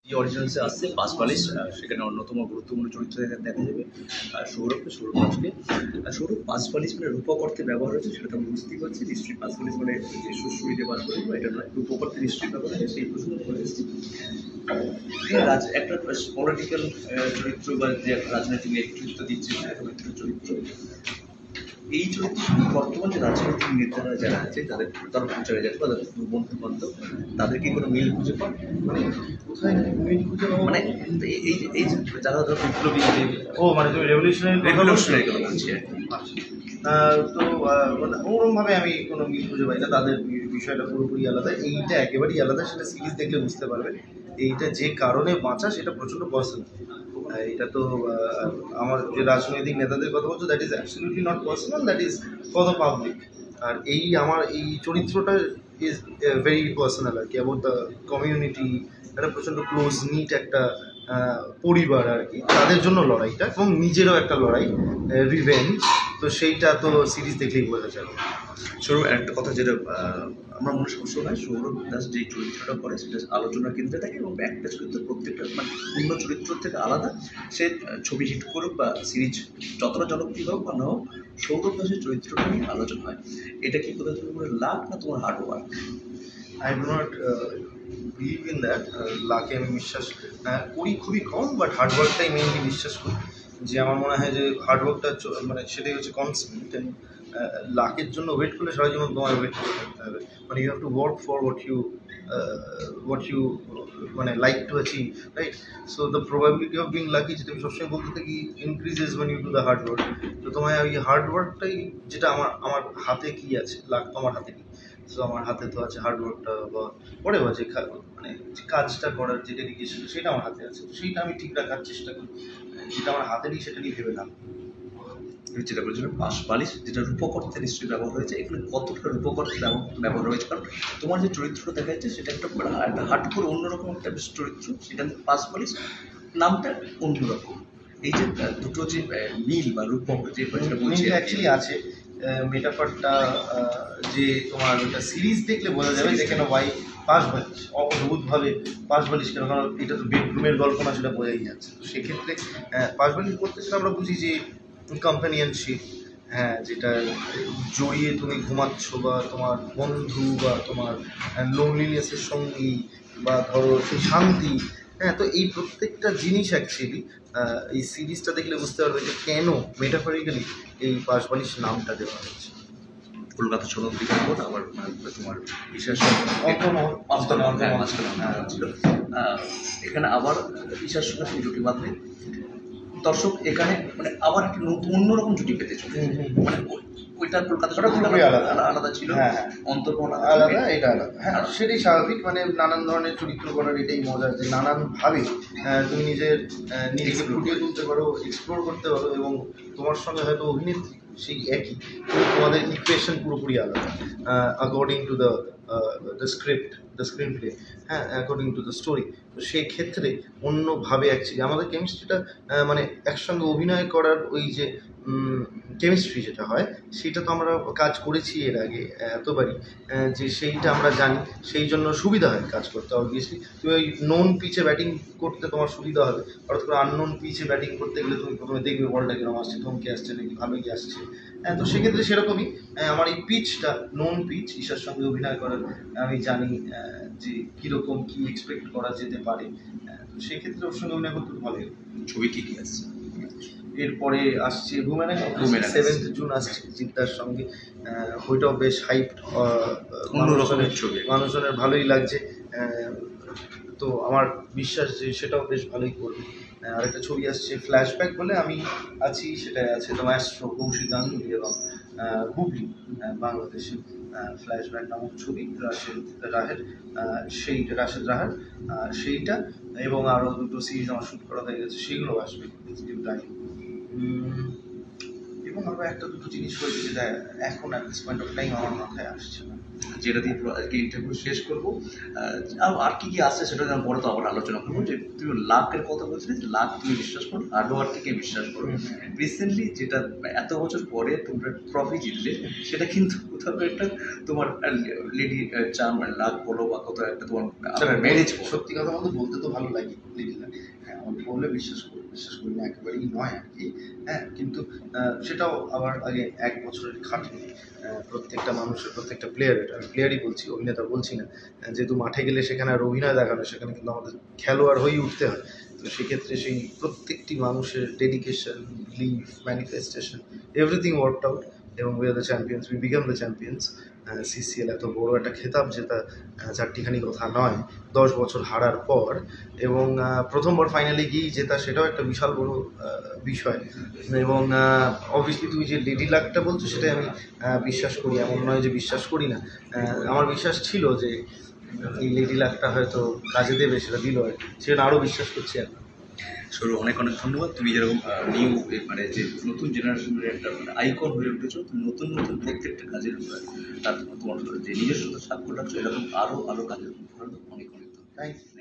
এই অরিজিনালসে আসছে পাঁচপালিশ, সেখানে অন্যতম গুরুত্বপূর্ণ চরিত্র দেখা যাবে সৌরভ আজকে। সৌরভ পাঁচপালিশ মানে রূপক অর্থে ব্যবহার হয়েছে, সেটা তো আমি বুঝতেই পারছি। নিশ্চয়ই পাঁচপালিশ মানে যে সুরসুরিতে বাস করে এটা নয়, রূপক অর্থে নিশ্চয়ই ব্যবহার হয়েছে, সেই প্রশ্ন করে এসেছি। একটা পলিটিক্যাল চরিত্র বা যে রাজনৈতিক নেতৃত্ব দিচ্ছে সেরকম একটা চরিত্র। এই চরিত্র বর্তমান যে রাজনৈতিক নেতারা যারা আছে তারা প্রচারে যাচ্ছে বা তাদের বন্ধু বান্ধব, তাদেরকে কোনো মিল খুঁজে পান? মানে কোথায় মিল খুঁজে পাবো? মানে এই যে যারা ধরো বিপ্লবী, মানে তুমি রেভলিউশনারি কথা বলছি আর কি। তো ওরকমভাবে আমি কোনো মিল খুঁজে পাই না, তাদের বিষয়টা পুরোপুরি আলাদা। এইটা একেবারেই আলাদা, সেটা সিরিজ দেখলে বুঝতে পারবে। এইটা যে কারণে বাঁচা সেটা প্রচণ্ড পার্সোনাল। এটা তো আমার যে রাজনৈতিক নেতাদের কথা বলছো, that is absolutely not personal, that is for the public. আর আমার এই চরিত্রটা ইজ ভেরি পার্সোনাল আর কি, অ্যাবাউট দ্য কমিউনিটি। একটা প্রচণ্ড ক্লোজ নিট একটা পরিবার আর কি, তাদের জন্য লড়াইটা, এবং নিজেরও একটা লড়াই, রিভেঞ্জ। তো সেইটা তো সিরিজ দেখলেই বোঝা যাবে। সৌরভ একটা কথা যেটা আমার মনে সবসময়, সৌরভ দাস যে চরিত্রটা করে সেটা আলোচনার কেন্দ্রে থাকে, এবং একটা চরিত্র প্রত্যেকটা মানে পূর্ণ চরিত্র থেকে আলাদা। সে ছবি হিট করুক বা সিরিজ যতটা জনপ্রিয় হোক বা না হোক, সৌরভ দাসের চরিত্রটা নিয়ে আলোচনা হয়। এটা কি কোথাও তুমি করে লাক না তোমার hard work? I do not believe in that. লাকে আমি বিশ্বাস করি খুবই কম, বাট হার্ডওয়ার্কটাই মেইনলি বিশ্বাস করি। যে আমার মনে হয় যে হার্ডওয়ার্কটা মানে সেটাই হচ্ছে কনস্ট্যান্ট। লাকের জন্য ওয়েট করলে সারা জীবন তোমার ওয়েট করে থাকতে হবে। মানে you have to work for what you মানে like to achieve, right? So the probability of being lucky, যেটা আমি সবসময় বলতে থাকি, increases when you do the hard work. তো তোমায় ওই হার্ডওয়ার্কটাই, যেটা আমার হাতে কি আছে, লাক তো আমার হাতে কি। সো আমার হাতে তো আছে হার্ডওয়ার্কটা, বা পরে বা যে মানে যে কাজটা করার যে ডেডিকেশন, সেটা আমার হাতে আছে। সেইটা আমি ঠিক রাখার চেষ্টা করি। যেটা আমার হাতে নেই সেটা নিয়ে ভেবে না। যেটা বলছিলাম পাঁচপালিশ, যেটা রূপক অর্থে নিশ্চয়ই ব্যবহার হয়েছে, এখানে কতটা রূপক অর্থে ব্যবহার হয়েছে? কারণ তোমার যে চরিত্রটা দেখা যাচ্ছে সেটা একটা হাট করে অন্যরকম একটা চরিত্র, সেটা পাঁচপালিশ নামটা অন্যরকম। এই যে দুটো যে মিল বা রূপক যে বলছি অ্যাকচুয়ালি আছে, মেটাফারটা যে তোমার ওটা সিরিজ দেখলে বোঝা যাবে। যেখানে ওয়াই পাঁচবালিশ, অদ্ভুতভাবে পাঁচবালিশ কেন? কারণ এটা তো বেডরুমের গল্প না, সেটা বোঝাই যাচ্ছে। তো সেক্ষেত্রে পাঁচবালিশ করতে সেটা আমরা বুঝি যে কম্প্যানিয়নশিপ, হ্যাঁ, যেটা জড়িয়ে তুমি ঘুমাচ্ছ, বা তোমার বন্ধু, বা তোমার লোনলিনেসের সঙ্গী, বা ধরো সেই শান্তি। হ্যাঁ, তো এই প্রত্যেকটা জিনিস অ্যাকচুয়ালি এই সিরিজটা দেখলে বুঝতে পারবে যে কেন মেটাফরিক্যালি এই পাঁচবালিশ নামটা দেওয়া হয়েছে। কলকাতা সদর দিকে আবার তোমার বিশেষ ছিল, এখানে আবার বিশেষ জুটি বাঁধবে দর্শক। এখানে মানে আবার একটি অন্যরকম জুটি পেতে চলে, মানে ওইটা কলকাতা আলাদা ছিল, অন্তর্ভুক্ত আলাদা, এটা আলাদা। হ্যাঁ, সেটাই স্বাভাবিক। মানে নানান ধরনের চরিত্র করার এটাই মজা, যে নানানভাবে তুমি নিজেকে ফুটিয়ে তুলতে পারো, এক্সপ্লোর করতে পারো, এবং তোমার সঙ্গে হয়তো অভিনেত্রী সেই একই, কিন্তু তোমাদের ইকুয়েশন পুরোপুরি আলাদা according to the script, the screen play, হ্যাঁ, অ্যাকর্ডিং টু দ্য স্টোরি। তো সেই ক্ষেত্রে অন্যভাবে অ্যাকচুয়ালি আমাদের কেমিস্ট্রিটা, মানে একসঙ্গে অভিনয় করার ওই যে কেমিস্ট্রি যেটা হয়, সেটা তো আমরা কাজ করেছি এর আগে এতবারই, যে সেইটা আমরা জানি। সেই জন্য সুবিধা হয় কাজ করতে। অবভিয়াসলি তুমি ওই নোন পিচে ব্যাটিং করতে তোমার সুবিধা হবে, হঠাৎ করে আননোন পিচে ব্যাটিং করতে গেলে তুমি প্রথমে দেখবে বলটা কিরকম আসছে, থমকে আসছে নাকি ভালো কি আসছে। তো সেক্ষেত্রে সেরকমই আমার এই পিচটা নোন পিচ, ঈশার সঙ্গে অভিনয় করার আমি জানি যে কীরকম কী এক্সপেক্ট করা যেতে পারে। তো সেক্ষেত্রে ওর সঙ্গে অভিনয় করতে ভালোই। ছবি কী কী আসছে? এরপরে আসছে বুমেরাং, 7th জুন আসছে জিদ্দার সঙ্গে। ওইটাও বেশ হাইপ, মানুষজনের ভালোই লাগছে। তো আমার বিশ্বাস যে সেটাও বেশ ভালোই করবে। আরেকটা ছবি আসছে ফ্ল্যাশব্যাক বলে, আমি আছি, সেটাই আছে তোমার অ্যাস্ট্রো, কৌশিক গাঙ্গুলি এবং হুগলি, বাংলাদেশে। ফ্ল্যাশব্যাক নামক ছবি, রাশেদ রাহার, সেইটা, এবং আরও দুটো সিরিজ আমার শ্যুট করা হয়ে গেছে, সেগুলো আসবে টাইম। এবং আরও একটা দুটো জিনিস হয়েছে যেটা এখন at this point of time আমার মাথায় আসছে না। যেটা দিয়ে পুরো আজকে ইন্টারভিউ শেষ করবো। আর কি কি আসছে সেটা আমি পরে তো আবার আলোচনা করবো। যে তুমি লাকের কথা বলছিলে, লাক তুমি বিশ্বাস করো, হার্ডওয়ার্ককে বিশ্বাস করো। রিসেন্টলি যেটা এত বছর পরে তোমরা ট্রফি জিতলে, সেটা কিন্তু কোথাও একটা তোমার লেডি চার্ম লাক বলো বা কোথাও একটা তোমার ম্যারেজ। সত্যি কথা বলতে তো ভালো লাগে, হ্যাঁ বললে বিশ্বাস করি না একেবারেই নয় আর কি। হ্যাঁ, কিন্তু সেটাও আবার আগে 1 বছরের খাটনি প্রত্যেকটা মানুষের, প্রত্যেকটা প্লেয়ারের, আমি প্লেয়ারই বলছি, অভিনেতা বলছি না। যেহেতু মাঠে গেলে সেখানে আর অভিনয় দেখানো, সেখানে কিন্তু আমাদের খেলোয়াড় হয়েই উঠতে হয়। তো সেক্ষেত্রে সেই প্রত্যেকটি মানুষের dedication, believe, manifestation, everything worked out এবং we are the champions, we become the champions. CCL এত বড় একটা খেতাব জেতা চারটিখানি কথা নয়, 10 বছর হারার পর, এবং প্রথমবার ফাইনালে গিয়েই জেতা, সেটাও একটা বিশাল বড় বিষয়। এবং অবভিয়াসলি তুই যে লেডি লাকটা বলছো, সেটাই আমি বিশ্বাস করি, এমন নয় যে বিশ্বাস করি না। আমার বিশ্বাস ছিল যে এই লেডি লাকটা হয়তো কাজে দেবে, সেটা দিল আর কি, সেটা আরও বিশ্বাস করছি আর সরু। অনেক অনেক ধন্যবাদ। তুমি যেরকম নিউ মানে যে নতুন জেনারেশনের একটা আইকন হয়ে উঠেছো, তুমি নতুন নতুন প্রত্যেকটা কাজের তার তোমার যে নিজস্ব স্বাক্ষর রাখছো, এরকম আরও কাজের অনেক অনেক থ্যাংক ইউ।